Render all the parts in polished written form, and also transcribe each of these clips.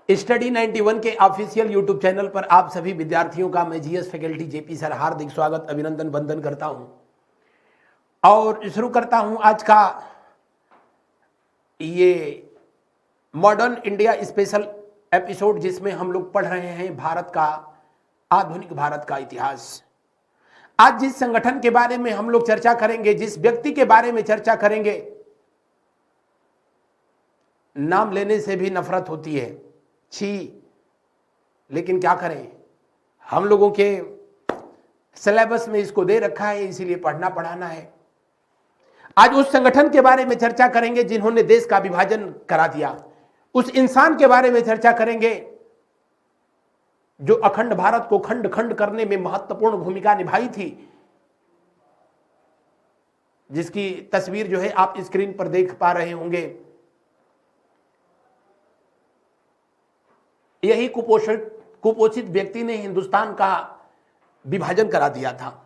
Study 91 के official YouTube channel पर आप सभी विद्यार्थियों का मैं जीएस फैकल्टी जेपी सर हार्दिक स्वागत अभिनंदन वंदन करता हूं और शुरू करता हूं आज का ये मॉडर्न इंडिया स्पेशल एपिसोड, जिसमें हम लोग पढ़ रहे हैं भारत का आधुनिक भारत का इतिहास। आज जिस संगठन के बारे में हम लोग चर्चा करेंगे, जिस व्यक्ति के बारे में चर्चा करेंगे, नाम लेने से भी नफरत होती है, छी, लेकिन क्या करें, हम लोगों के सिलेबस में इसको दे रखा है, इसीलिए पढ़ना पढ़ाना है। आज उस संगठन के बारे में चर्चा करेंगे जिन्होंने देश का विभाजन करा दिया। उस इंसान के बारे में चर्चा करेंगे जो अखंड भारत को खंड खंड करने में महत्वपूर्ण भूमिका निभाई थी, जिसकी तस्वीर जो है आप स्क्रीन पर देख पा रहे होंगे। यही कुपोषित व्यक्ति ने हिंदुस्तान का विभाजन करा दिया था।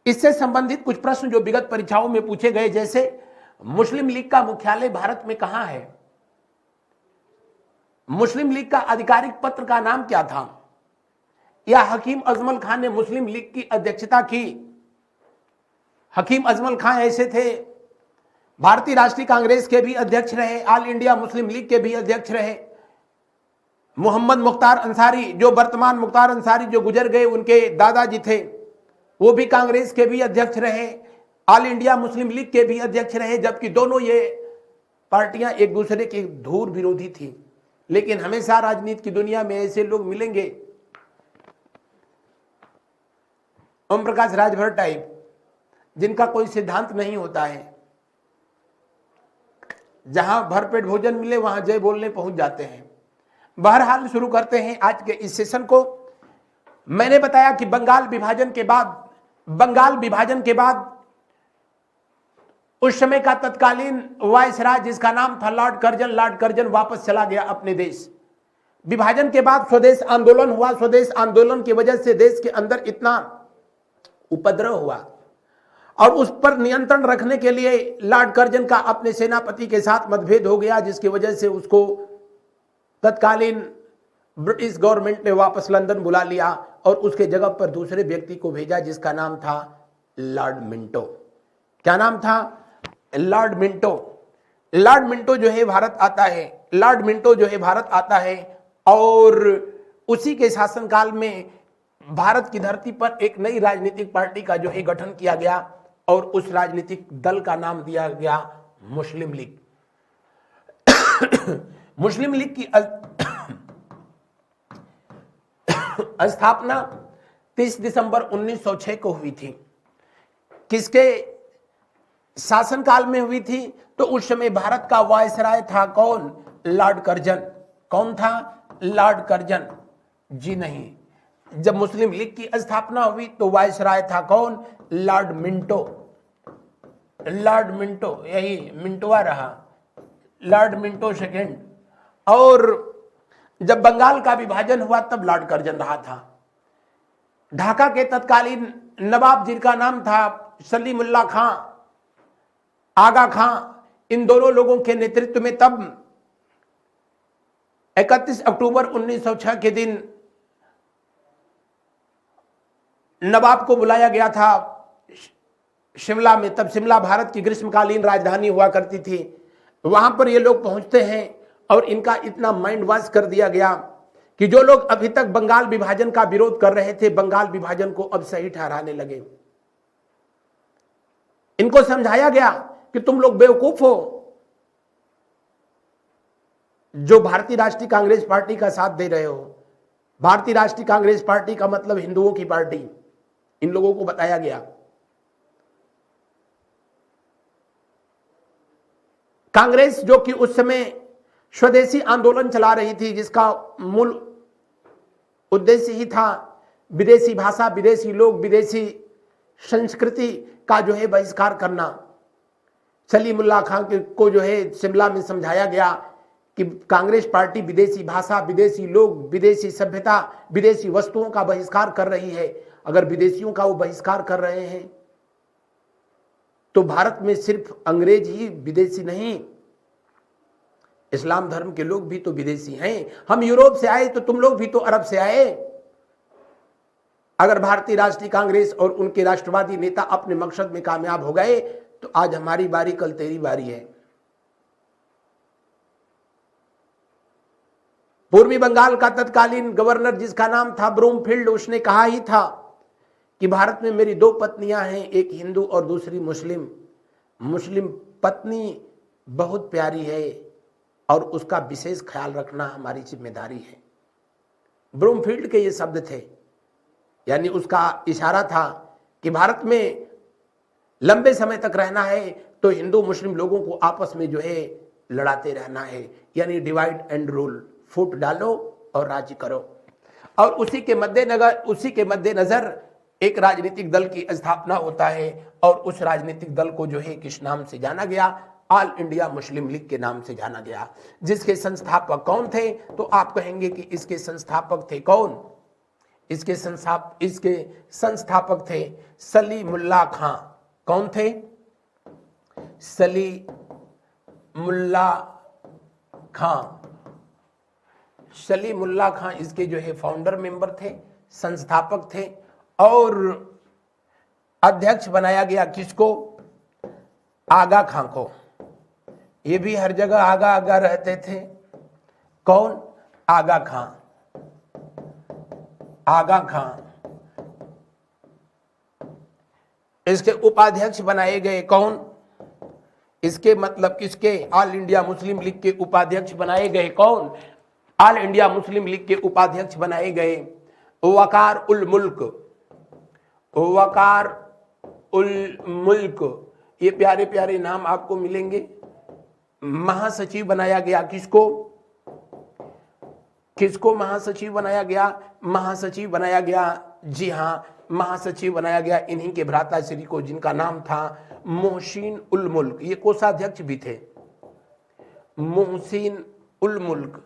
इससे संबंधित कुछ प्रश्न जो विगत परीक्षाओं में पूछे गए, जैसे मुस्लिम लीग का मुख्यालय भारत में कहां है, मुस्लिम लीग का आधिकारिक पत्र का नाम क्या था, या हकीम अजमल खान ने मुस्लिम लीग की अध्यक्षता की। हकीम अजमल खान ऐसे थे, भारतीय राष्ट्रीय कांग्रेस के भी अध्यक्ष रहे, ऑल इंडिया मुस्लिम लीग के भी अध्यक्ष रहे। मोहम्मद मुख्तार अंसारी, जो वर्तमान मुख्तार अंसारी जो गुजर गए, उनके दादाजी थे, वो भी कांग्रेस के भी अध्यक्ष रहे, ऑल इंडिया मुस्लिम लीग के भी अध्यक्ष रहे, जबकि दोनों ये पार्टियां एक दूसरे की धूर विरोधी थी। लेकिन हमेशा राजनीति की दुनिया में ऐसे लोग मिलेंगे, ओम प्रकाश राजभर टाइप, जिनका कोई सिद्धांत नहीं होता है, जहां भरपेट भोजन मिले वहां जय बोलने पहुंच जाते हैं। बहरहाल शुरू करते हैं आज के इस सेशन को। मैंने बताया कि बंगाल विभाजन के बाद उस समय का तत्कालीन वायसराय, जिसका नाम था लॉर्ड कर्जन, वापस चला गया अपने देश। विभाजन के बाद स्वदेश आंदोलन हुआ। स्वदेश आंदोलन की वजह से देश के अंदर इतना उपद्रव हुआ और उस पर नियंत्रण रखने के लिए लॉर्ड कर्जन का अपने सेनापति के साथ मतभेद हो गया, जिसकी वजह से उसको तत्कालीन ब्रिटिश गवर्नमेंट ने वापस लंदन बुला लिया और उसके जगह पर दूसरे व्यक्ति को भेजा, जिसका नाम था लॉर्ड मिंटो। क्या नाम था? Lord Minto. लॉर्ड मिंटो जो है भारत आता है और उसी के शासनकाल में भारत की धरती पर एक नई राजनीतिक पार्टी का जो है गठन किया गया और उस राजनीतिक दल का नाम दिया गया मुस्लिम लीग। मुस्लिम लीग की स्थापना 30 दिसंबर 1906 को हुई थी। किसके शासनकाल में हुई थी? तो उस समय भारत का वायसराय था कौन? Lord Curzon. कौन था? लॉर्ड कर्जन जी नहीं। जब मुस्लिम लीग की स्थापना हुई तो वायसराय था कौन? Lord Minto. लॉर्ड मिंटो, यही मिंटोआ रहा, लॉर्ड मिंटो सेकेंड। और जब बंगाल का विभाजन हुआ तब लॉर्ड कर्जन रहा था। ढाका के तत्कालीन नवाब, जिनका नाम था सलीमुल्लाह खां, आगा खां, इन दोनों लोगों के नेतृत्व में तब 31 अक्टूबर 1906 के दिन नवाब को बुलाया गया था शिमला में। तब शिमला भारत की ग्रीष्मकालीन राजधानी हुआ करती थी। वहां पर ये लोग पहुंचते हैं और इनका इतना माइंड वॉश कर दिया गया कि जो लोग अभी तक बंगाल विभाजन का विरोध कर रहे थे, बंगाल विभाजन को अब सही ठहराने लगे। इनको समझाया गया कि तुम लोग बेवकूफ हो जो भारतीय राष्ट्रीय कांग्रेस पार्टी का साथ दे रहे हो। भारतीय राष्ट्रीय कांग्रेस पार्टी का मतलब हिंदुओं की पार्टी, इन लोगों को बताया गया। कांग्रेस जो कि उस समय स्वदेशी आंदोलन चला रही थी, जिसका मूल उद्देश्य ही था विदेशी भाषा, विदेशी लोग, विदेशी संस्कृति का जो है बहिष्कार करना। सलीमुल्लाह खान को जो है शिमला में समझाया गया कि कांग्रेस पार्टी विदेशी भाषा, विदेशी लोग, विदेशी सभ्यता, विदेशी वस्तुओं का बहिष्कार कर रही है। अगर विदेशियों का वो बहिष्कार कर रहे हैं तो भारत में सिर्फ अंग्रेज ही विदेशी नहीं, इस्लाम धर्म के लोग भी तो विदेशी हैं। हम यूरोप से आए तो तुम लोग भी तो अरब से आए। अगर भारतीय राष्ट्रीय कांग्रेस और उनके राष्ट्रवादी नेता अपने मकसद में कामयाब हो गए तो आज हमारी बारी, कल तेरी बारी है। पूर्वी बंगाल का तत्कालीन गवर्नर जिसका नाम था ब्रूमफील्ड, उसने कहा ही था कि भारत में मेरी 2 पत्नियां हैं, एक हिंदू और दूसरी मुस्लिम। मुस्लिम पत्नी बहुत प्यारी है और उसका विशेष ख्याल रखना हमारी जिम्मेदारी है। ब्रूमफील्ड के ये शब्द थे, यानी उसका इशारा था कि भारत में लंबे समय तक रहना है तो हिंदू मुस्लिम लोगों को आपस में जो है लड़ाते रहना है, यानी डिवाइड एंड रूल, फूट डालो और राज्य करो। और उसी के मद्देनजर एक राजनीतिक दल की स्थापना होता है और उस राजनीतिक दल को जो है किस नाम से जाना गया? ऑल इंडिया मुस्लिम लीग के नाम से जाना गया। जिसके संस्थापक कौन थे? तो आप कहेंगे कि इसके संस्थापक थे कौन? इसके संस्थापक थे सलीमुल्लाह खां। कौन थे? सलीमुल्लाह खां। सलीमुल्लाह खां इसके जो है फाउंडर मेंबर थे, संस्थापक थे। और अध्यक्ष बनाया गया किसको? आगा खां को। ये भी हर जगह आगा आगा रहते थे। कौन? आगा खां। आगा खां। इसके उपाध्यक्ष बनाए गए कौन? इसके मतलब किसके? ऑल इंडिया मुस्लिम लीग के उपाध्यक्ष बनाए गए कौन? ऑल इंडिया मुस्लिम लीग के उपाध्यक्ष बनाए गए वकार उल मुल्क। वकार उल मुल्क, ये प्यारे प्यारे नाम आपको मिलेंगे। महासचिव बनाया गया किसको? किसको महासचिव बनाया गया? महासचिव बनाया गया, जी हां, महासचिव बनाया गया इन्हीं के भ्राताश्री को, जिनका नाम था मोहसिन उल मुल्क। ये कोषाध्यक्ष भी थे, मोहसिन उल मुल्क।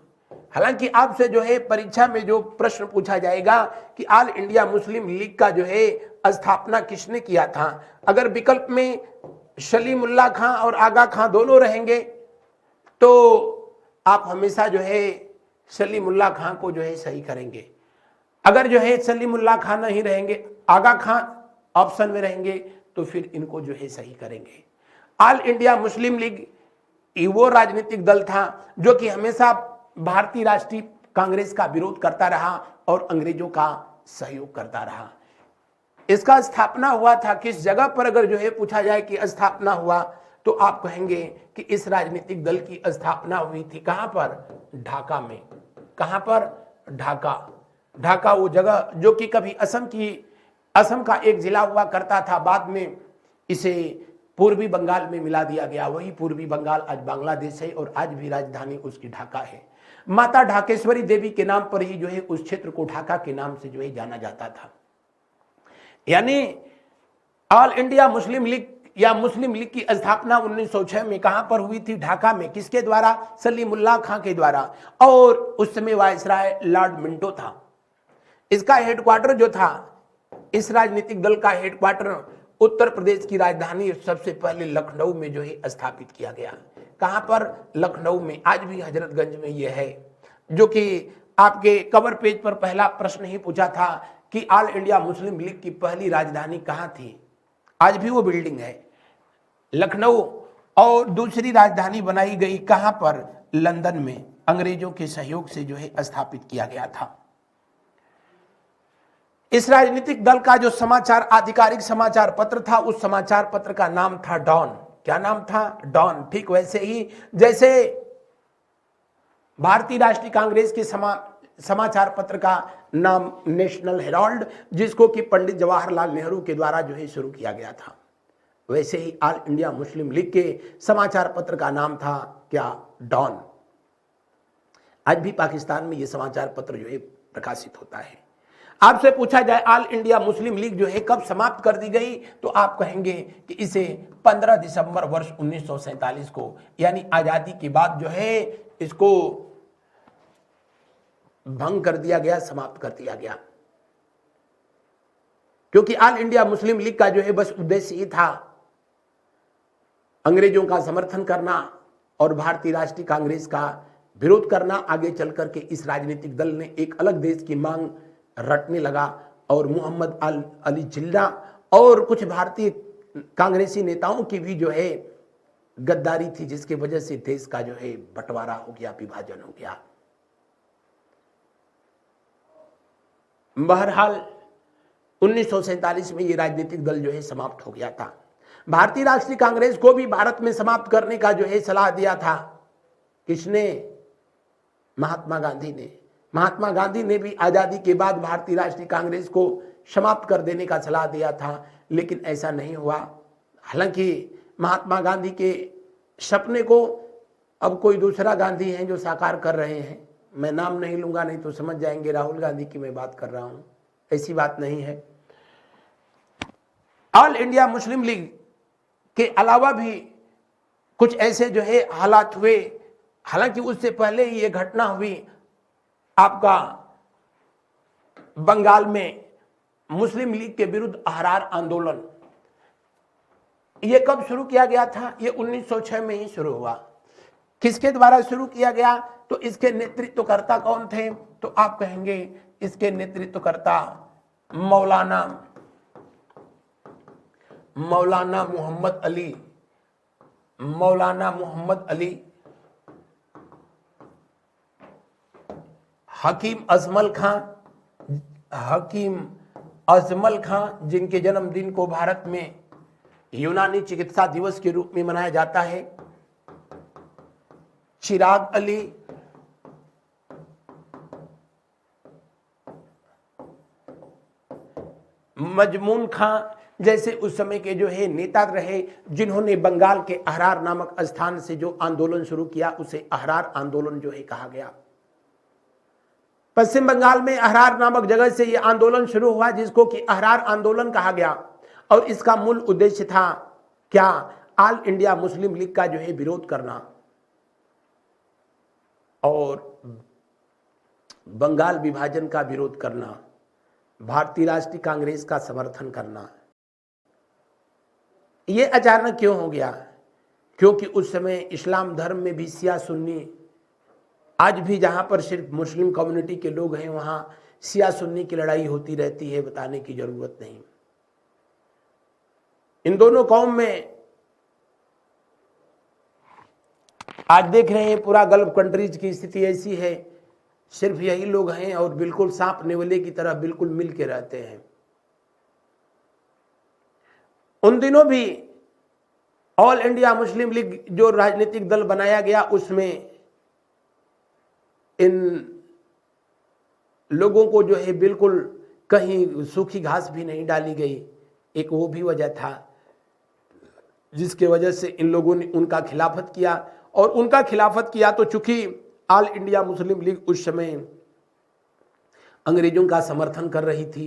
हालांकि आपसे जो है परीक्षा में जो प्रश्न पूछा जाएगा कि ऑल इंडिया मुस्लिम लीग का जो है स्थापना किसने किया था, अगर विकल्प में सलीमुल्लाह खां और आगा खां दोनों रहेंगे तो आप हमेशा जो है सलीमुल्लाह खां को जो है सही करेंगे। अगर जो है सलीमुल्लाह खां नहीं रहेंगे, आगा खां ऑप्शन में रहेंगे, तो फिर इनको जो है सही करेंगे। ऑल इंडिया मुस्लिम लीग वो राजनीतिक दल था जो कि हमेशा भारतीय राष्ट्रीय कांग्रेस का विरोध करता रहा और अंग्रेजों का सहयोग करता रहा। इसका स्थापना हुआ था किस जगह पर? अगर जो है पूछा जाए कि स्थापना हुआ तो आप कहेंगे कि इस राजनीतिक दल की स्थापना हुई थी कहां पर? ढाका में। कहां पर? ढाका। ढाका वो जगह जो कि कभी असम का एक जिला हुआ करता था, बाद में इसे पूर्वी बंगाल में मिला दिया गया। वही पूर्वी बंगाल आज बांग्लादेश है और आज भी राजधानी उसकी ढाका है। माता ढाकेश्वरी देवी के नाम पर ही जो है उस क्षेत्र को ढाका के नाम से जो है जाना जाता था। यानी ऑल इंडिया मुस्लिम लीग या मुस्लिम लीग की स्थापना 1906 में कहां पर हुई थी? ढाका में। किसके द्वारा? सलीमुल्लाह खां के द्वारा। और उस समय वायसराय लॉर्ड मिंटो था। इसका हेडक्वार्टर जो था, इस राजनीतिक दल का हेडक्वार्टर उत्तर प्रदेश की राजधानी सबसे पहले लखनऊ में जो है स्थापित किया गया। कहां पर? लखनऊ में। आज भी हजरतगंज में यह है, जो कि आपके कवर पेज पर पहला प्रश्न ही पूछा था कि ऑल इंडिया मुस्लिम लीग की पहली राजधानी कहां थी? आज भी वो बिल्डिंग है, लखनऊ। और दूसरी राजधानी बनाई गई कहां पर? लंदन में। अंग्रेजों के सहयोग से जो है स्थापित किया गया था। इस राजनीतिक दल का जो आधिकारिक समाचार पत्र था, उस समाचार पत्र का नाम था डॉन। क्या नाम था? डॉन। ठीक वैसे ही जैसे भारतीय राष्ट्रीय कांग्रेस के समाचार पत्र का नाम नेशनल हेराल्ड, जिसको कि पंडित जवाहरलाल नेहरू के द्वारा जो है शुरू किया गया था, वैसे ही ऑल इंडिया मुस्लिम लीग के समाचार पत्र का नाम था क्या? डॉन। आज भी पाकिस्तान में यह समाचार पत्र जो है प्रकाशित होता है। आपसे पूछा जाए ऑल इंडिया मुस्लिम लीग जो है कब समाप्त कर दी गई, तो आप कहेंगे कि इसे 15 दिसंबर वर्ष 1947 को, यानी आजादी के बाद जो है इसको भंग कर दिया गया, समाप्त कर दिया गया। क्योंकि ऑल इंडिया मुस्लिम लीग का जो है बस उद्देश्य ही था अंग्रेजों का समर्थन करना और भारतीय राष्ट्रीय कांग्रेस का विरोध करना। आगे चल करके इस राजनीतिक दल ने एक अलग देश की मांग रटने लगा और मोहम्मद अली जिन्ना और कुछ भारतीय कांग्रेसी नेताओं की भी जो है गद्दारी थी, जिसकी वजह से देश का जो है बंटवारा हो गया, विभाजन हो गया। बहरहाल 1947 में ये राजनीतिक दल जो है समाप्त हो गया था। भारतीय राष्ट्रीय कांग्रेस को भी भारत में समाप्त करने का जो है सलाह दिया था। किसने? महात्मा गांधी ने। महात्मा गांधी ने भी आजादी के बाद भारतीय राष्ट्रीय कांग्रेस को समाप्त कर देने का सलाह दिया था, लेकिन ऐसा नहीं हुआ। हालांकि महात्मा गांधी के सपने को अब कोई दूसरा गांधी है जो साकार कर रहे हैं। मैं नाम नहीं लूंगा, नहीं तो समझ जाएंगे राहुल गांधी की मैं बात कर रहा हूं। ऐसी बात नहीं है। ऑल इंडिया मुस्लिम लीग के अलावा भी कुछ ऐसे जो है हालात हुए। हालांकि उससे पहले ही ये घटना हुई आपका बंगाल में मुस्लिम लीग के विरुद्ध अहरार आंदोलन। ये कब शुरू किया गया था? ये 1906 में ही शुरू हुआ। किसके द्वारा शुरू किया गया? तो इसके नेतृत्वकर्ता कौन थे? तो आप कहेंगे इसके नेतृत्वकर्ता मौलाना मोहम्मद अली। मौलाना मोहम्मद अली, हकीम अजमल खां, जिनके जन्मदिन को भारत में यूनानी चिकित्सा दिवस के रूप में मनाया जाता है। चिराग अली, मजमून खां जैसे उस समय के जो है नेता रहे, जिन्होंने बंगाल के अहरार नामक स्थान से जो आंदोलन शुरू किया उसे अहरार आंदोलन जो है कहा गया। पश्चिम बंगाल में अहरार नामक जगह से यह आंदोलन शुरू हुआ, जिसको कि अहरार आंदोलन कहा गया। और इसका मूल उद्देश्य था क्या? ऑल इंडिया मुस्लिम लीग का जो है विरोध करना और बंगाल विभाजन का विरोध करना, भारतीय राष्ट्रीय कांग्रेस का समर्थन करना। ये अचानक क्यों हो गया? क्योंकि उस समय इस्लाम धर्म में भी शिया सुन्नी, आज भी जहां पर सिर्फ मुस्लिम कम्युनिटी के लोग हैं वहां शिया सुन्नी की लड़ाई होती रहती है, बताने की जरूरत नहीं। इन दोनों कौम में आज देख रहे हैं पूरा गल्फ कंट्रीज की स्थिति ऐसी है, सिर्फ यही लोग हैं और बिल्कुल सांप नेवले की तरह बिल्कुल मिल के रहते हैं। उन दिनों भी ऑल इंडिया मुस्लिम लीग जो राजनीतिक दल बनाया गया, उसमें इन लोगों को जो है बिल्कुल कहीं सूखी घास भी नहीं डाली गई। एक वो भी वजह था जिसके वजह से इन लोगों ने उनका खिलाफत किया। और उनका खिलाफत किया तो चूंकि ऑल इंडिया मुस्लिम लीग उस समय अंग्रेजों का समर्थन कर रही थी,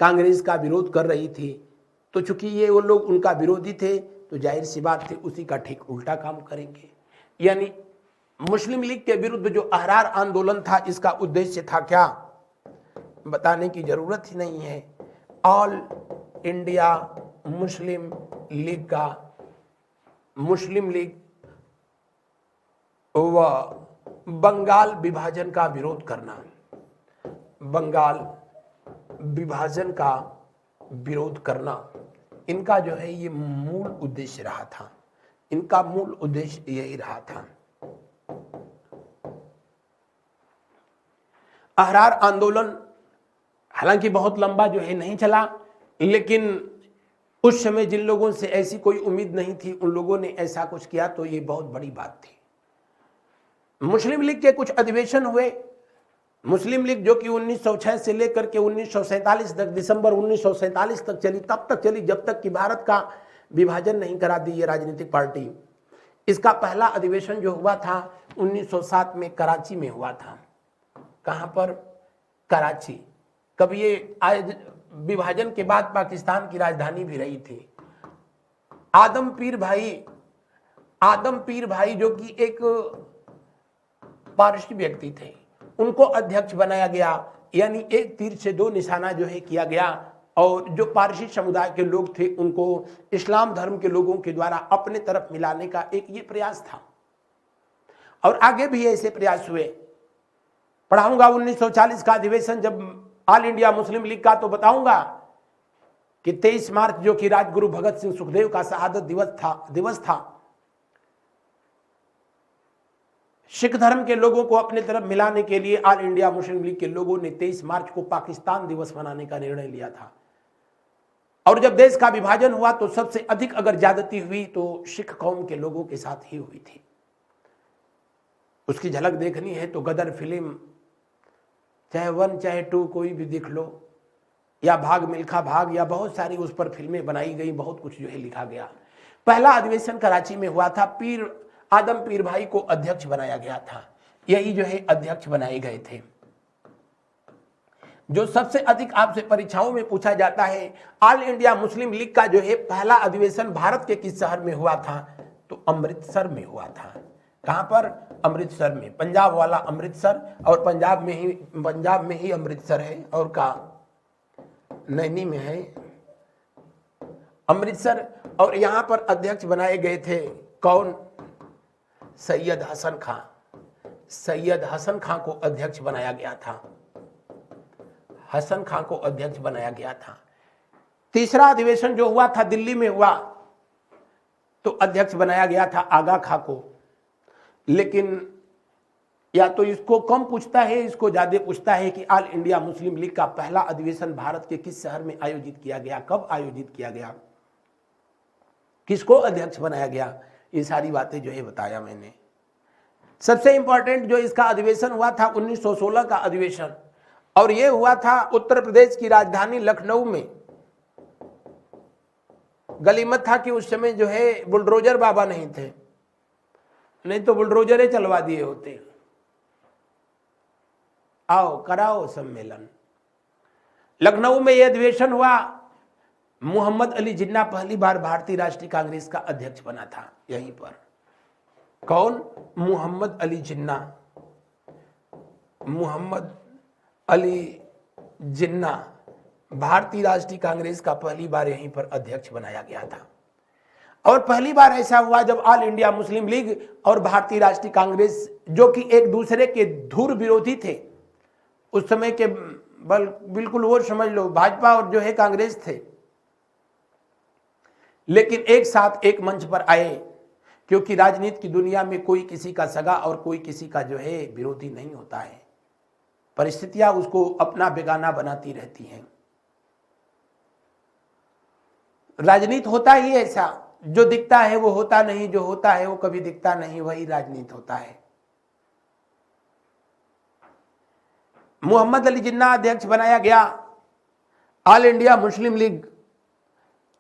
कांग्रेस का विरोध कर रही थी, तो चूंकि ये वो लोग उनका विरोधी थे तो जाहिर सी बात थी उसी का ठीक उल्टा काम करेंगे। यानी मुस्लिम लीग के विरुद्ध जो अहरार आंदोलन था, इसका उद्देश्य था क्या? बताने की जरूरत ही नहीं है। ऑल इंडिया मुस्लिम लीग का, मुस्लिम लीग व बंगाल विभाजन का विरोध करना, बंगाल विभाजन का विरोध करना, इनका जो है ये मूल उद्देश्य रहा था। इनका मूल उद्देश्य यही रहा था। अहरार आंदोलन हालांकि बहुत लंबा जो है नहीं चला, लेकिन उस समय जिन लोगों से ऐसी कोई उम्मीद नहीं थी उन लोगों ने ऐसा कुछ किया, तो ये बहुत बड़ी बात थी। मुस्लिम लीग के कुछ अधिवेशन हुए। मुस्लिम लीग जो कि 1906 से लेकर के 1947 तक, दिसंबर 1947 तक चली, तब तक चली जब तक कि भारत का विभाजन नहीं करा दी ये राजनीतिक पार्टी। इसका पहला अधिवेशन जो हुआ था 1907 में कराची में हुआ था। कहां पर? कराची। कब ये विभाजन के बाद पाकिस्तान की राजधानी भी रही थी। आदम पीर भाई जो कि एक पारसी व्यक्ति थे, उनको अध्यक्ष बनाया गया। यानी एक तीर से दो निशाना जो है किया गया। और जो पारसी समुदाय के लोग थे उनको इस्लाम धर्म के लोगों के द्वारा अपने तरफ मिलाने का एक ये प्रयास था। और आगे भी ऐसे प्रयास हुए। पढ़ाऊंगा 1940 का अधिवेशन जब ऑल इंडिया मुस्लिम लीग का, तो बताऊंगा कि 23 मार्च जो कि राजगुरु भगत सिंह सुखदेव का शहादत दिवस था, सिख धर्म के लोगों को अपने तरफ मिलाने के लिए ऑल इंडिया मुस्लिम लीग के लोगों ने 23 मार्च को पाकिस्तान दिवस मनाने का निर्णय लिया था। और जब देश का विभाजन हुआ तो सबसे अधिक अगर ज्यादती हुई तो सिख कौम के लोगों के साथ ही हुई थी। उसकी झलक देखनी है तो गदर फिल्म चाहे 1 चाहे 2 कोई भी देख लो, या भाग मिल्खा भाग, या बहुत सारी उस पर फिल्में बनाई गई, बहुत कुछ जो है लिखा गया। पहला अधिवेशन कराची में हुआ था, पीर आदम पीर भाई को अध्यक्ष बनाया गया था। यही जो है अध्यक्ष बनाए गए थे। जो सबसे अधिक आपसे परीक्षाओं में पूछा जाता है, ऑल इंडिया मुस्लिम लीग का जो है पहला अधिवेशन भारत के किस शहर में हुआ था, तो अमृतसर में हुआ था। कहां पर? अमृतसर में। पंजाब वाला अमृतसर, और पंजाब में ही अमृतसर है, और का नैनी में है अमृतसर। और यहां पर अध्यक्ष बनाए गए थे कौन? सैयद हसन खां। सैयद हसन खां को अध्यक्ष बनाया गया था। हसन खां को अध्यक्ष बनाया गया था। तीसरा अधिवेशन जो हुआ था दिल्ली में हुआ, तो अध्यक्ष बनाया गया था आगा खां को। लेकिन या तो इसको कम पूछता है, इसको ज्यादा पूछता है कि ऑल इंडिया मुस्लिम लीग का पहला अधिवेशन भारत के किस शहर में आयोजित किया गया, कब आयोजित किया गया, किसको अध्यक्ष बनाया गया, ये सारी बातें जो है बताया मैंने। सबसे इंपॉर्टेंट जो इसका अधिवेशन हुआ था 1916 का अधिवेशन, और यह हुआ था उत्तर प्रदेश की राजधानी लखनऊ में। गलीमत था कि उस समय जो है बुलडोजर बाबा नहीं थे, नहीं तो बुलडोजरे चलवा दिए होते। आओ कराओ सम्मेलन। लखनऊ में यह अधिवेशन हुआ। मोहम्मद अली जिन्ना पहली बार भारतीय राष्ट्रीय कांग्रेस का अध्यक्ष बना था यहीं पर। कौन? मोहम्मद अली जिन्ना। मोहम्मद अली जिन्ना भारतीय राष्ट्रीय कांग्रेस का पहली बार यहीं पर अध्यक्ष बनाया गया था। और पहली बार ऐसा हुआ जब ऑल इंडिया मुस्लिम लीग और भारतीय राष्ट्रीय कांग्रेस, जो कि एक दूसरे के धुर विरोधी थे उस समय के, बिल्कुल वो समझ लो भाजपा और जो है कांग्रेस थे, लेकिन एक साथ एक मंच पर आए, क्योंकि राजनीति की दुनिया में कोई किसी का सगा और कोई किसी का जो है विरोधी नहीं होता है। परिस्थितियां उसको अपना बेगाना बनाती रहती हैं। राजनीति होता ही ऐसा, जो दिखता है वो होता नहीं, जो होता है वो कभी दिखता नहीं, वही राजनीति होता है। मोहम्मद अली जिन्ना अध्यक्ष बनाया गया। All India Muslim league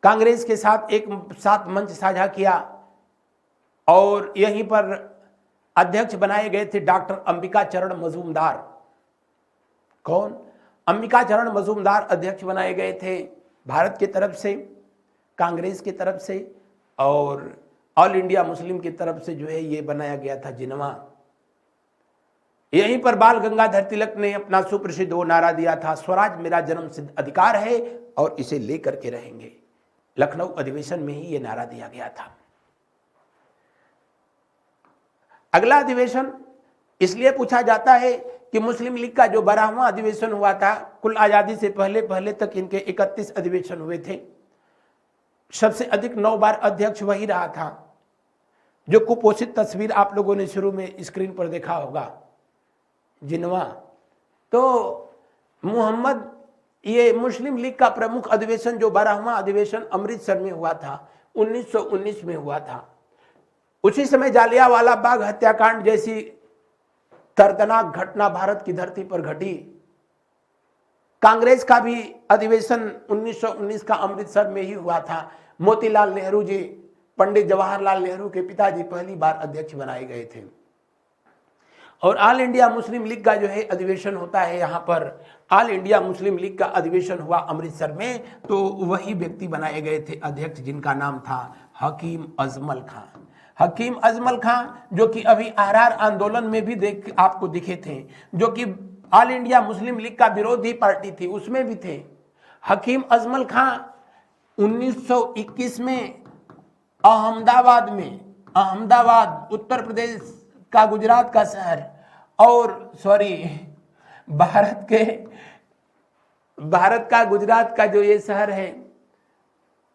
Congress के साथ एक साथ मंच साझा किया, और यहीं पर अध्यक्ष बनाए गए थे डॉक्टर अंबिका चरण मजूमदार। कौन? अंबिका चरण मजूमदार अध्यक्ष बनाए गए थे भारत की तरफ से, कांग्रेस की तरफ से, और ऑल इंडिया मुस्लिम की तरफ से जो है ये बनाया गया था जिन्ना। यहीं पर बाल गंगाधर तिलक ने अपना सुप्रसिद्ध वो नारा दिया था, स्वराज मेरा जन्म सिद्ध अधिकार है और इसे लेकर के रहेंगे। लखनऊ अधिवेशन में ही ये नारा दिया गया था। अगला अधिवेशन इसलिए पूछा जाता है कि मुस्लिम लीग का जो 12वां अधिवेशन हुआ था, कुल आजादी से पहले तक इनके 31 अधिवेशन हुए थे। सबसे अधिक 9 बार अध्यक्ष वही रहा था। जो कुपोषित तस्वीर आप लोगों ने शुरू में स्क्रीन पर देखा होगा, जिन्ना, तो मोहम्मद, ये मुस्लिम लीग का प्रमुख अधिवेशन जो 12वां अधिवेशन अमृतसर में हुआ था, 1919 में हुआ था। उसी समय जालियांवाला बाग हत्याकांड जैसी दर्दनाक घटना भारत की धरती पर घटी। कांग्रेस का भी अधिवेशन 1919 का अमृतसर में ही हुआ था। मोतीलाल नेहरू जी, पंडित जवाहरलाल नेहरू के पिताजी पहली बार अध्यक्ष बनाए गए थे। और ऑल इंडिया मुस्लिम लीग का जो है अधिवेशन होता है यहाँ पर, ऑल इंडिया मुस्लिम लीग का अधिवेशन हुआ अमृतसर में, तो वही व्यक्ति बनाए गए थे अध्यक्ष, जिनका नाम था हकीम अजमल खां। हकीम अजमल खां, जो कि अभी आरआर आंदोलन में भी आपको दिखे थे, जो कि ऑल इंडिया मुस्लिम लीग का विरोधी पार्टी थी, उसमें भी थे। हकीम अजमल खां 1921 में अहमदाबाद उत्तर प्रदेश का गुजरात का शहर और भारत का गुजरात का जो ये शहर है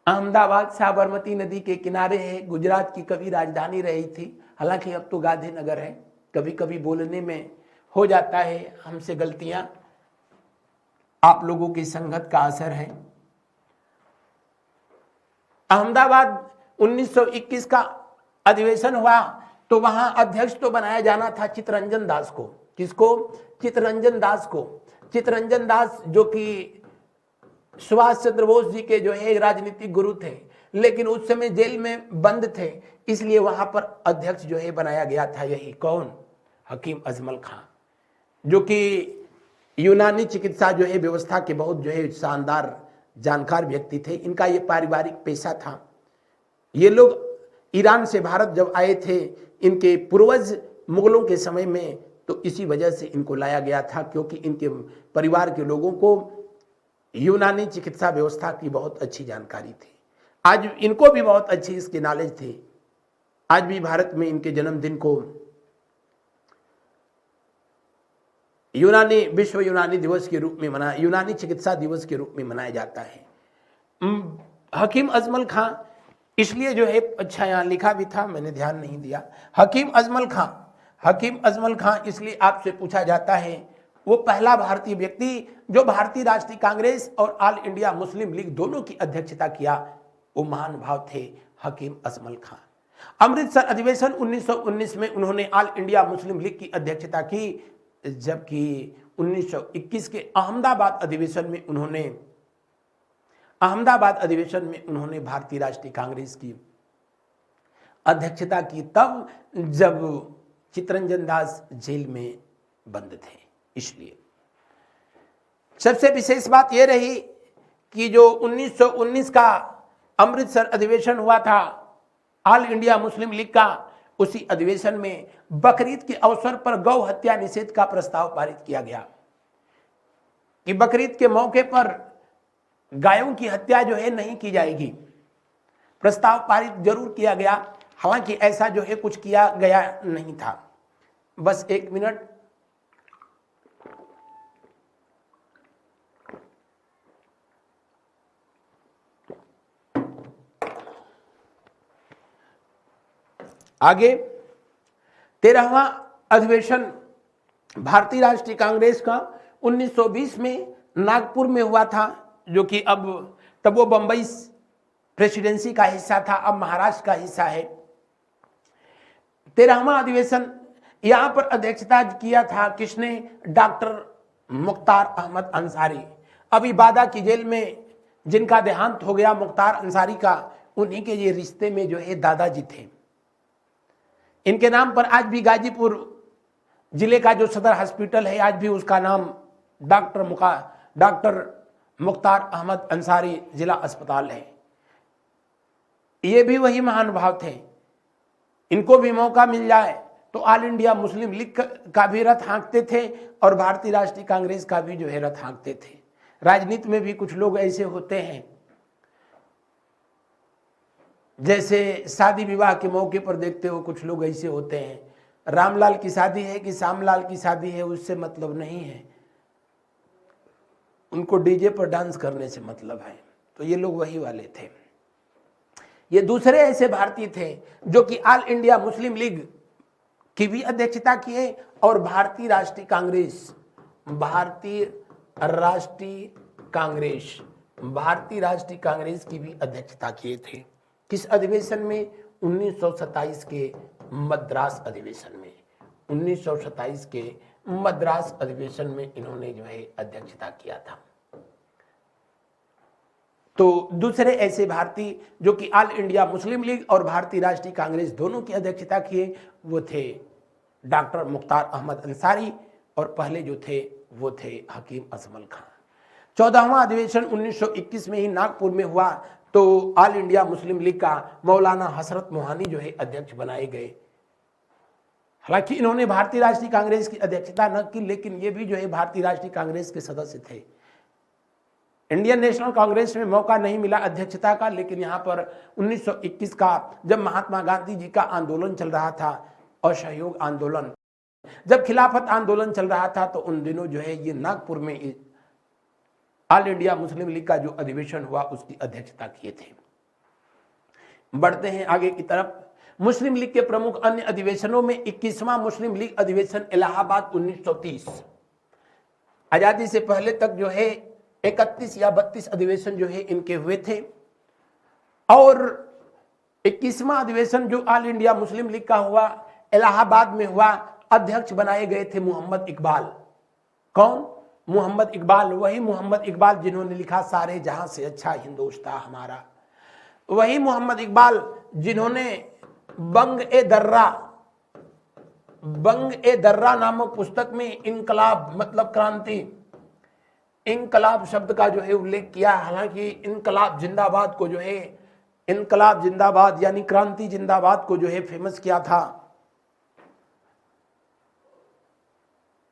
अहमदाबाद साबरमती नदी के किनारे है। गुजरात की कभी राजधानी रही थी, हालांकि अब तो गांधीनगर है। कभी कभी बोलने में हो जाता है हमसे गलतियां, आप लोगों की संगत का असर है। अहमदाबाद 1921 का अधिवेशन हुआ तो वहां अध्यक्ष तो बनाया जाना था चित्तरंजन दास को। किसको? चित्तरंजन दास को। चित्तरंजन दास जो कि सुभाष चंद्र बोस जी के जो है राजनीतिक गुरु थे, लेकिन उस समय जेल में बंद थे, इसलिए वहां पर अध्यक्ष जो है बनाया गया था। यही कौन? हकीम अजमल खां, जो कि यूनानी चिकित्सा जो है व्यवस्था के बहुत जो है शानदार जानकार व्यक्ति थे। इनका ये पारिवारिक पेशा था। ये लोग ईरान से भारत जब आए थे, इनके पूर्वज मुगलों के समय में, तो इसी वजह से इनको लाया गया था, क्योंकि इनके परिवार के लोगों को यूनानी चिकित्सा व्यवस्था की बहुत अच्छी जानकारी थी। आज इनको भी बहुत अच्छी इसकी नॉलेज थी। आज भी भारत में इनके जन्मदिन को विश्व यूनानी दिवस के रूप में यूनानी चिकित्सा दिवस के रूप में मनाया जाता है। हकीम अजमल खां इसलिए जो है, अच्छा यहाँ लिखा भी था, मैंने ध्यान नहीं दिया। हकीम अजमल खां इसलिए आपसे पूछा जाता है, वो पहला भारतीय व्यक्ति जो भारतीय राष्ट्रीय कांग्रेस और ऑल इंडिया मुस्लिम लीग दोनों की अध्यक्षता किया, वो महानुभाव थे हकीम अजमल खां। अमृतसर अधिवेशन 1919 में उन्होंने ऑल इंडिया मुस्लिम लीग की अध्यक्षता की, जबकि 1921 के अहमदाबाद अधिवेशन में उन्होंने भारतीय राष्ट्रीय कांग्रेस की अध्यक्षता की, तब जब चित्तरंजन दास जेल में बंद थे। इसलिए सबसे विशेष बात यह रही कि जो 1919 का अमृतसर अधिवेशन हुआ था ऑल इंडिया मुस्लिम लीग का, उसी अधिवेशन में बकरीद के अवसर पर गौ हत्या निषेध का प्रस्ताव पारित किया गया कि बकरीद के मौके पर गायों की हत्या जो है नहीं की जाएगी। प्रस्ताव पारित जरूर किया गया, हालांकि ऐसा जो है कुछ किया गया नहीं था। बस एक मिनट, आगे 13वां अधिवेशन भारतीय राष्ट्रीय कांग्रेस का 1920 में नागपुर में हुआ था, जो कि तब वो बंबई प्रेसिडेंसी का हिस्सा था, अब महाराष्ट्र का हिस्सा है। 13वां अधिवेशन यहां पर अध्यक्षता किया था किसने? डॉक्टर मुख्तार अहमद अंसारी। अभी बादा की जेल में जिनका देहांत हो गया मुख्तार अंसारी का, उन्हीं के ये रिश्ते में जो है दादाजी थे। इनके नाम पर आज भी गाजीपुर जिले का जो सदर हॉस्पिटल है, आज भी उसका नाम डॉक्टर मुख्तार अहमद अंसारी जिला अस्पताल है। ये भी वही महानुभाव थे। इनको भी मौका मिल जाए तो ऑल इंडिया मुस्लिम लीग का भी रथ हाँकते थे और भारतीय राष्ट्रीय कांग्रेस का भी जो है रथ हाँकते थे। राजनीति में भी कुछ लोग ऐसे होते हैं, जैसे शादी विवाह के मौके पर देखते हो कुछ लोग ऐसे होते हैं, रामलाल की शादी है कि श्यामलाल की शादी है उससे मतलब नहीं है, उनको डीजे पर डांस करने से मतलब है। तो ये लोग वही वाले थे। ये दूसरे ऐसे भारतीय थे जो कि ऑल इंडिया मुस्लिम लीग की भी अध्यक्षता किए और भारतीय राष्ट्रीय कांग्रेस की भी अध्यक्षता किए थे। किस अधिवेशन में? 1927 के मद्रास अधिवेशन में। 1927 के मद्रास अधिवेशन में इन्होंने जो है अध्यक्षता किया था। तो दूसरे ऐसे भारतीय जो कि ऑल इंडिया मुस्लिम लीग और भारतीय राष्ट्रीय कांग्रेस दोनों की अध्यक्षता किए, वो थे डॉक्टर मुख्तार अहमद अंसारी और पहले जो थे वो थे हकीम अजमल खां। 14वां अधिवेशन 1921 में ही नागपुर में हुआ, तो ऑल इंडिया मुस्लिम लीग का मौलाना हसरत मोहानी जो है अध्यक्ष बनाए गए। हालांकि इन्होंने भारतीय राष्ट्रीय कांग्रेस की अध्यक्षता न की, लेकिन ये भी जो है भारतीय राष्ट्रीय कांग्रेस के सदस्य थे। इंडियन नेशनल कांग्रेस में मौका नहीं मिला अध्यक्षता का, लेकिन यहाँ पर 1921 का जब महात्मा गांधी जी का आंदोलन चल रहा था, असहयोग आंदोलन, जब खिलाफत आंदोलन चल रहा था तो उन दिनों जो है ये नागपुर में ऑल इंडिया मुस्लिम लीग का जो अधिवेशन हुआ उसकी अध्यक्षता किए थे। बढ़ते हैं आगे की तरफ। मुस्लिम लीग के प्रमुख अन्य अधिवेशनों में 21वां मुस्लिम लीग अधिवेशन इलाहाबाद 1930। आजादी से पहले तक जो है 31 या 32 अधिवेशन जो है इनके हुए थे, और 21वां अधिवेशन जो ऑल इंडिया मुस्लिम लीग का हुआ इलाहाबाद में हुआ, अध्यक्ष बनाए गए थे मोहम्मद इकबाल। कौन? मोहम्मद इकबाल, वही मोहम्मद इकबाल जिन्होंने लिखा सारे जहां से अच्छा हिंदुस्तान हमारा, वही मोहम्मद इकबाल जिन्होंने बंग ए दर्रा नामक पुस्तक में इनकलाब मतलब क्रांति, इनकलाब शब्द का जो है उल्लेख किया। हालांकि इनकलाब जिंदाबाद को जो है, इनकलाब जिंदाबाद यानी क्रांति जिंदाबाद को जो है फेमस किया था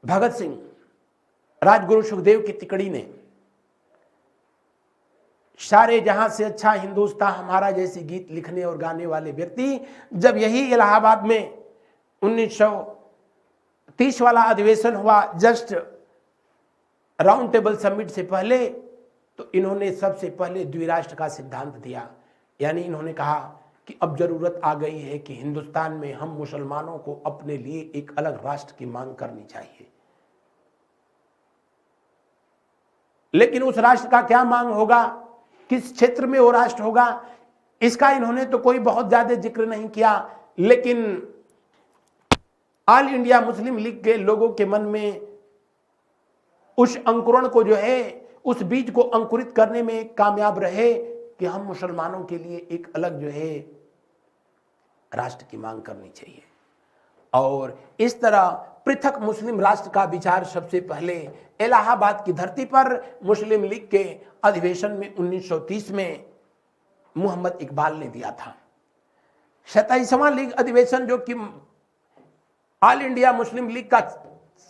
भगत सिंह, राजगुरु सुखदेव की तिकड़ी ने। सारे जहां से अच्छा हिंदुस्तान हमारा जैसे गीत लिखने और गाने वाले व्यक्ति जब यही इलाहाबाद में 1930 वाला अधिवेशन हुआ, जस्ट राउंड टेबल समिट से पहले, तो इन्होंने सबसे पहले द्विराष्ट्र का सिद्धांत दिया। यानी इन्होंने कहा कि अब जरूरत आ गई है कि हिंदुस्तान में हम मुसलमानों को अपने लिए एक अलग राष्ट्र की मांग करनी चाहिए। लेकिन उस राष्ट्र का क्या मांग होगा, किस क्षेत्र में वो राष्ट्र होगा, इसका इन्होंने तो कोई बहुत ज्यादा जिक्र नहीं किया। लेकिन ऑल इंडिया मुस्लिम लीग के लोगों के मन में उस अंकुरण को जो है, उस बीज को अंकुरित करने में कामयाब रहे कि हम मुसलमानों के लिए एक अलग जो है राष्ट्र की मांग करनी चाहिए। और इस तरह पृथक मुस्लिम राष्ट्र का विचार सबसे पहले इलाहाबाद की धरती पर मुस्लिम लीग के अधिवेशन में 1930 में मोहम्मद इकबाल ने दिया था। 27वां लीग अधिवेशन जो कि ऑल इंडिया मुस्लिम लीग का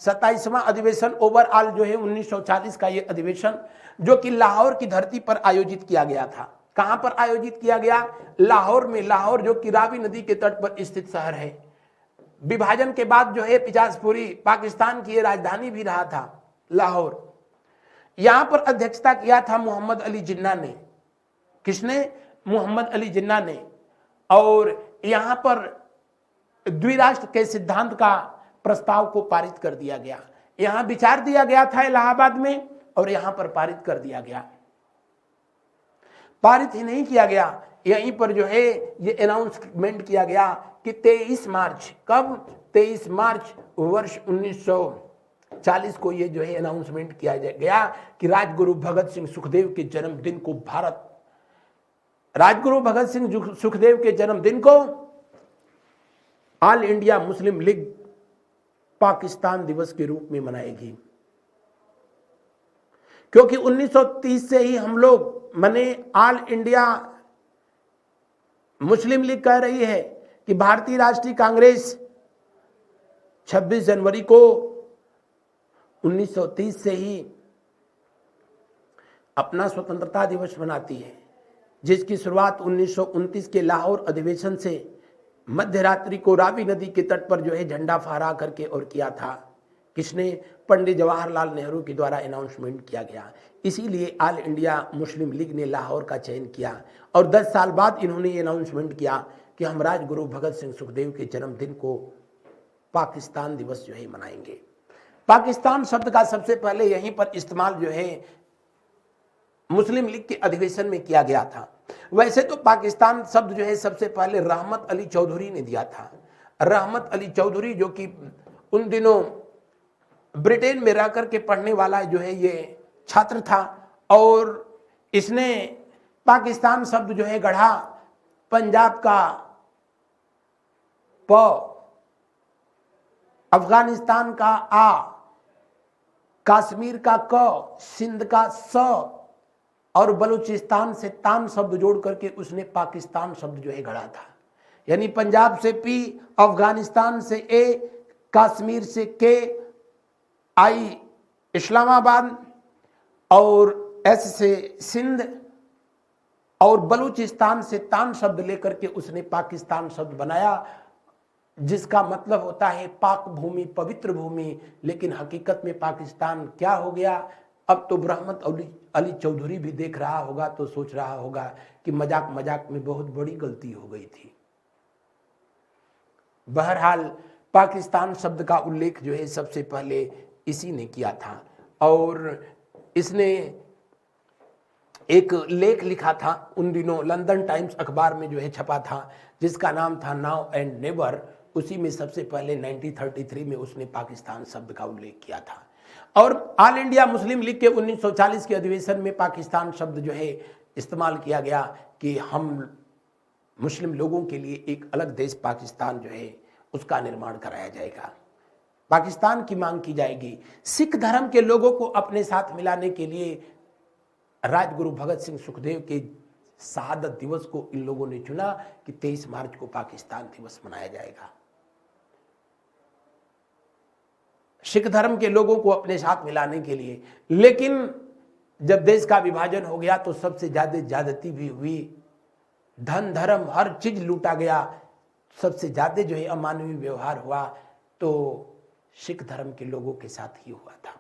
27वां अधिवेशन ओवरऑल जो है 1940 का ये अधिवेशन जो कि लाहौर की धरती पर आयोजित किया गया था। कहां पर आयोजित किया गया? लाहौर में। लाहौर जो कि रावी नदी के तट पर स्थित शहर है। विभाजन के बाद जो है पिचासपुरी पाकिस्तान की राजधानी भी रहा था लाहौर। यहां पर अध्यक्षता किया था मोहम्मद अली जिन्ना ने। किसने? मोहम्मद अली जिन्ना ने। और यहां पर द्विराष्ट्र के सिद्धांत का प्रस्ताव को पारित कर दिया गया। यहां विचार दिया गया था इलाहाबाद में और यहां पर पारित कर दिया गया। पारित ही नहीं किया गया, यहीं पर जो है ये अनाउंसमेंट किया गया कि 23 मार्च, कब? 23 मार्च वर्ष 1940 को ये जो है अनाउंसमेंट किया गया कि राजगुरु भगत सिंह सुखदेव के जन्मदिन को राजगुरु भगत सिंह सुखदेव के जन्मदिन को all India Muslim league Pakistan दिवस के रूप में मनाएगी। क्योंकि 1930 से ही हम लोग माने ऑल इंडिया मुस्लिम लीग कह रही है कि भारतीय राष्ट्रीय कांग्रेस 26 जनवरी को 1930 से ही अपना स्वतंत्रता दिवस मनाती है, जिसकी शुरुआत 1929 के लाहौर अधिवेशन से मध्य रात्रि को रावी नदी के तट पर जो है झंडा फहरा करके और किया था। किसने? पंडित जवाहरलाल नेहरू के द्वारा अनाउंसमेंट किया गया। इसीलिए ऑल इंडिया मुस्लिम लीग ने लाहौर का चयन किया और 10 साल बाद इन्होंने ये अनाउंसमेंट किया कि हम राजगुरु भगत सिंह सुखदेव के जन्मदिन को पाकिस्तान दिवस जो है मनाएंगे। पाकिस्तान शब्द का सबसे पहले यहीं पर इस्तेमाल जो है मुस्लिम लीग के अधिवेशन में किया गया था। वैसे तो पाकिस्तान शब्द जो है सबसे पहले रहमत अली चौधरी ने दिया था। रहमत अली चौधरी जो कि उन दिनों ब्रिटेन में रह करके पढ़ने वाला जो है ये छात्र था और इसने पाकिस्तान शब्द जो है गढ़ा पंजाब का प, अफगानिस्तान का आ, कश्मीर का क, सिंध का स और बलूचिस्तान से तान शब्द जोड़ करके उसने पाकिस्तान शब्द जो है गढ़ा था। यानी पंजाब से पी, अफगानिस्तान से ए, कश्मीर से के, आई इस्लामाबाद और एस से सिंध और बलूचिस्तान से तान शब्द लेकर के उसने पाकिस्तान शब्द बनाया। जिसका मतलब होता है पाक भूमि, पवित्र भूमि, लेकिन हकीकत में पाकिस्तान क्या हो गया। अब तो रहमत अली चौधरी भी देख रहा होगा तो सोच रहा होगा कि मजाक मजाक में बहुत बड़ी गलती हो गई थी। बहरहाल पाकिस्तान शब्द का उल्लेख जो है सबसे पहले इसी ने किया था, और इसने एक लेख लिखा था उन दिनों, लंदन टाइम्स अखबार में जो है छपा था, जिसका नाम था नाउ एंड नेवर। उसी में सबसे पहले 1933 में उसने पाकिस्तान शब्द का उल्लेख किया था। और ऑल इंडिया मुस्लिम लीग के 1940 के अधिवेशन में पाकिस्तान शब्द जो है इस्तेमाल किया गया कि हम मुस्लिम लोगों के लिए एक अलग देश पाकिस्तान जो है उसका निर्माण कराया जाएगा, पाकिस्तान की मांग की जाएगी। सिख धर्म के लोगों को अपने साथ मिलाने के लिए राजगुरु भगत सिंह सुखदेव के शहादत दिवस को इन लोगों ने चुना कि 23 मार्च को पाकिस्तान दिवस मनाया जाएगा। सिख धर्म के लोगों को अपने साथ मिलाने के लिए। लेकिन जब देश का विभाजन हो गया तो सबसे ज्यादा ज्यादती भी हुई, धन धर्म हर चीज लूटा गया, सबसे ज्यादा जो है अमानवीय व्यवहार हुआ तो सिख धर्म के लोगों के साथ ही हुआ था।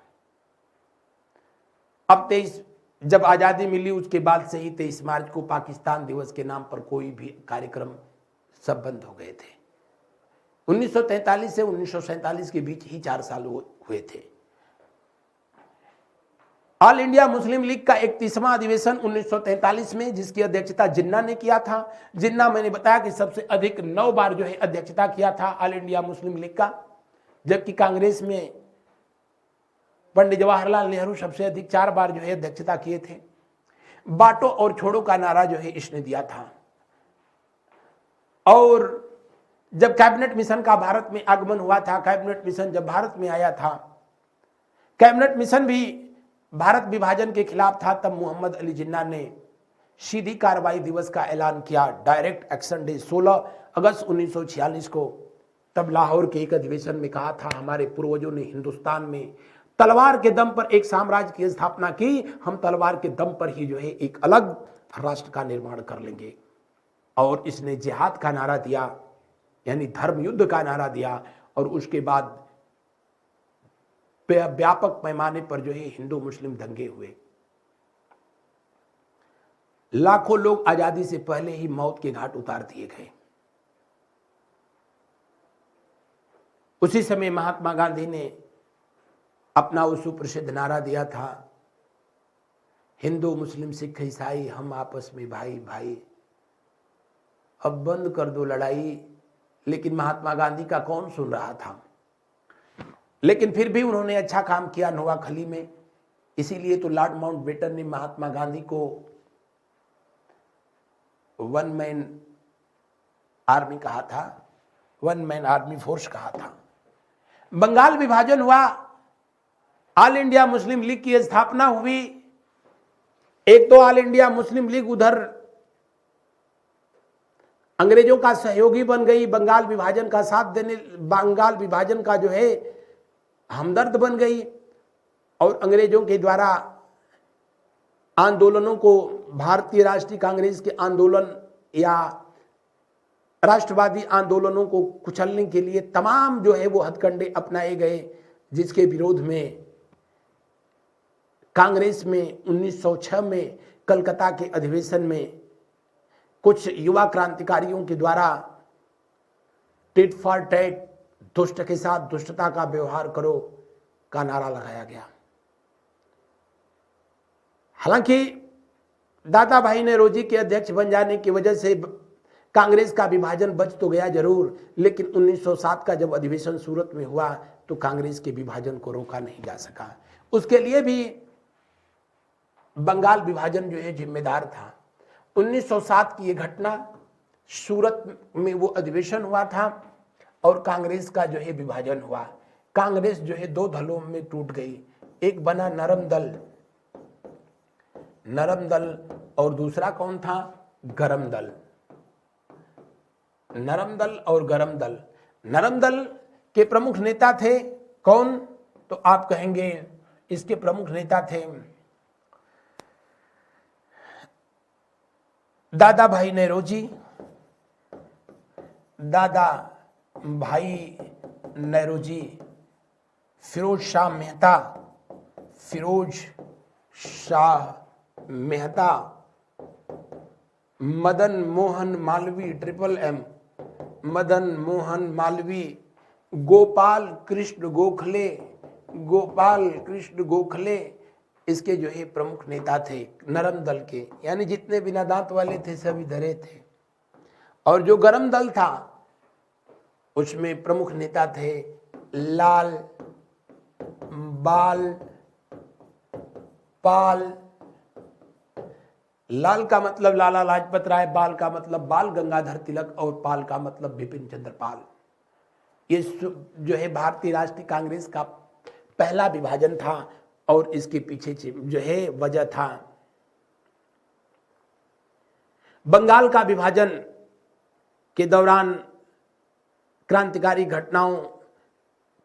अब 23 जब आजादी मिली उसके बाद से ही 23 मार्च को पाकिस्तान दिवस के नाम पर कोई भी कार्यक्रम सब बंद हो गए थे। 1943 से 1947 के बीच ही 4 साल हुए थे। ऑल इंडिया मुस्लिम लीग का 31वां अधिवेशन 1943 में, जिसकी अध्यक्षता जिन्ना ने किया था। जिन्ना मैंने बताया कि सबसे अधिक 9 बार जो है अध्यक्षता किया था ऑल इंडिया मुस्लिम लीग का, जबकि कांग्रेस में पंडित जवाहरलाल नेहरू सबसे अधिक 4 बार जो है अध्यक्षता किए थे। बांटो और छोड़ो का नारा जो है इसने दिया था। और जब कैबिनेट मिशन का भारत में आगमन हुआ था, कैबिनेट मिशन जब भारत में आया था, कैबिनेट मिशन भी भारत विभाजन के खिलाफ था, तब मोहम्मद अली जिन्ना ने सीधी कार्रवाई दिवस का ऐलान किया, डायरेक्ट एक्शन डे 16 अगस्त 1946 को। तब लाहौर के एक अधिवेशन में कहा था, हमारे पूर्वजों ने हिंदुस्तान में तलवार के दम पर एक साम्राज्य की स्थापना की, हम तलवार के दम पर ही जो है एक अलग राष्ट्र का निर्माण कर लेंगे। और इसने जिहाद का नारा दिया, यानी धर्म युद्ध का नारा दिया, और उसके बाद व्यापक पैमाने पर जो है हिंदू मुस्लिम दंगे हुए। लाखों लोग आजादी से पहले ही मौत के घाट उतार दिए गए। उसी समय महात्मा गांधी ने अपना वो सुप्रसिद्ध नारा दिया था, हिंदू मुस्लिम सिख ईसाई हम आपस में भाई भाई, अब बंद कर दो लड़ाई। लेकिन महात्मा गांधी का कौन सुन रहा था। लेकिन फिर भी उन्होंने अच्छा काम किया नोआखली में। इसीलिए तो लॉर्ड माउंटबेटन ने महात्मा गांधी को वन मैन आर्मी कहा था, वन मैन आर्मी फोर्स कहा था। बंगाल विभाजन हुआ, ऑल इंडिया मुस्लिम लीग की स्थापना हुई। एक तो ऑल इंडिया मुस्लिम लीग उधर अंग्रेजों का सहयोगी बन गई, बंगाल विभाजन का साथ देने, बंगाल विभाजन का जो है हमदर्द बन गई, और अंग्रेजों के द्वारा आंदोलनों को, भारतीय राष्ट्रीय कांग्रेस के आंदोलन या राष्ट्रवादी आंदोलनों को कुचलने के लिए तमाम जो है वो हथकंडे अपनाए गए, जिसके विरोध में कांग्रेस में 1906 में कलकत्ता के अधिवेशन में कुछ युवा क्रांतिकारियों के द्वारा टिट फॉर टैट, दुष्ट के साथ दुष्टता का व्यवहार करो का नारा लगाया गया। हालांकि दादा भाई नेरोजी के अध्यक्ष बन जाने की वजह से कांग्रेस का विभाजन बच तो गया जरूर, लेकिन 1907 का जब अधिवेशन सूरत में हुआ तो कांग्रेस के विभाजन को रोका नहीं जा सका। उसके लिए भी बंगाल विभाजन जो है जिम्मेदार था। 1907 की यह घटना, सूरत में वो अधिवेशन हुआ था और कांग्रेस का जो है विभाजन हुआ। कांग्रेस जो है 2 दलों में टूट गई, एक बना नरम दल और दूसरा कौन था, गरम दल। नरम दल और गरम दल। नरम दल के प्रमुख नेता थे कौन, तो आप कहेंगे इसके प्रमुख नेता थे दादा भाई नेरोजी, दादा भाई नेहरूजी, फिरोज शाह मेहता, फिरोज शाह मेहता, मदन मोहन मालवीय, ट्रिपल एम, मदन मोहन मालवीय, गोपाल कृष्ण गोखले, गोपाल कृष्ण गोखले इसके जो है प्रमुख नेता थे नरम दल के, यानी जितने बिना दांत वाले थे सभी धरे थे। और जो गरम दल था उसमें प्रमुख नेता थे लाल बाल पाल। लाल का मतलब लाला लाजपत राय, बाल का मतलब बाल गंगाधर तिलक और पाल का मतलब बिपिन चंद्र पाल। ये जो है भारतीय राष्ट्रीय कांग्रेस का पहला विभाजन था और इसके पीछे जो है वजह था बंगाल का विभाजन के दौरान क्रांतिकारी घटनाओं,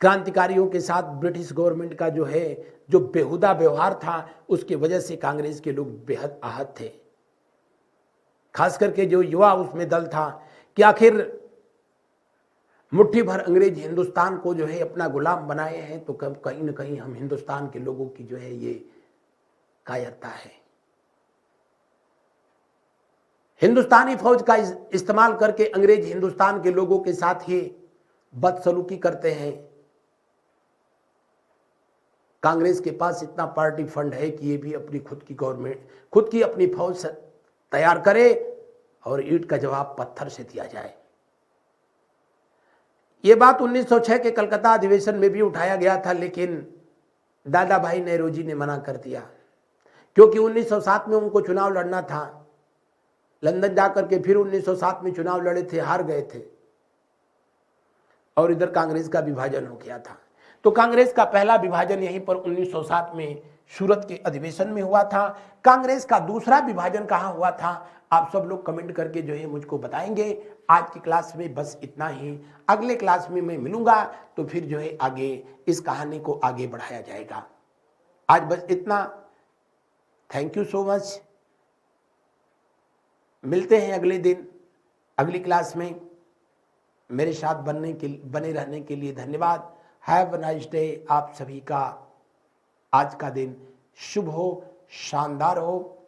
क्रांतिकारियों के साथ ब्रिटिश गवर्नमेंट का जो है जो बेहुदा व्यवहार था उसकी वजह से कांग्रेस के लोग बेहद आहत थे। खास करके जो युवा उसमें दल था कि आखिर मुट्ठी भर अंग्रेज हिंदुस्तान को जो है अपना गुलाम बनाए हैं तो कहीं ना कहीं हम हिंदुस्तान के लोगों की जो है ये कायरता है। हिंदुस्तानी फौज का इस्तेमाल करके अंग्रेज हिंदुस्तान के लोगों के साथ ही बदसलूकी करते हैं। कांग्रेस के पास इतना पार्टी फंड है कि ये भी अपनी खुद की गवर्नमेंट, खुद की अपनी फौज तैयार करे और ईंट का जवाब पत्थर से दिया जाए। ये बात 1906 के कलकत्ता अधिवेशन में भी उठाया गया था, लेकिन दादा भाई नेहरूजी ने मना कर दिया क्योंकि 1907 में उनको चुनाव लड़ना था। लंदन जाकर के फिर 1907 में चुनाव लड़े थे, हार गए थे और इधर कांग्रेस का विभाजन हो गया था। तो कांग्रेस का पहला विभाजन यहीं पर 1907 में सूरत के अधिवेशन में हुआ था। कांग्रेस का दूसरा विभाजन कहाँ हुआ था आप सब लोग कमेंट करके जो है मुझको बताएंगे। आज की क्लास में बस इतना ही, अगले क्लास में मैं मिलूंगा तो फिर जो है आगे इस कहानी को आगे बढ़ाया जाएगा। आज बस इतना, थैंक यू सो मच। मिलते हैं अगले दिन अगली क्लास में। मेरे साथ बने रहने के लिए धन्यवाद। Have a nice day. आप सभी का आज का दिन शुभ हो, शानदार हो।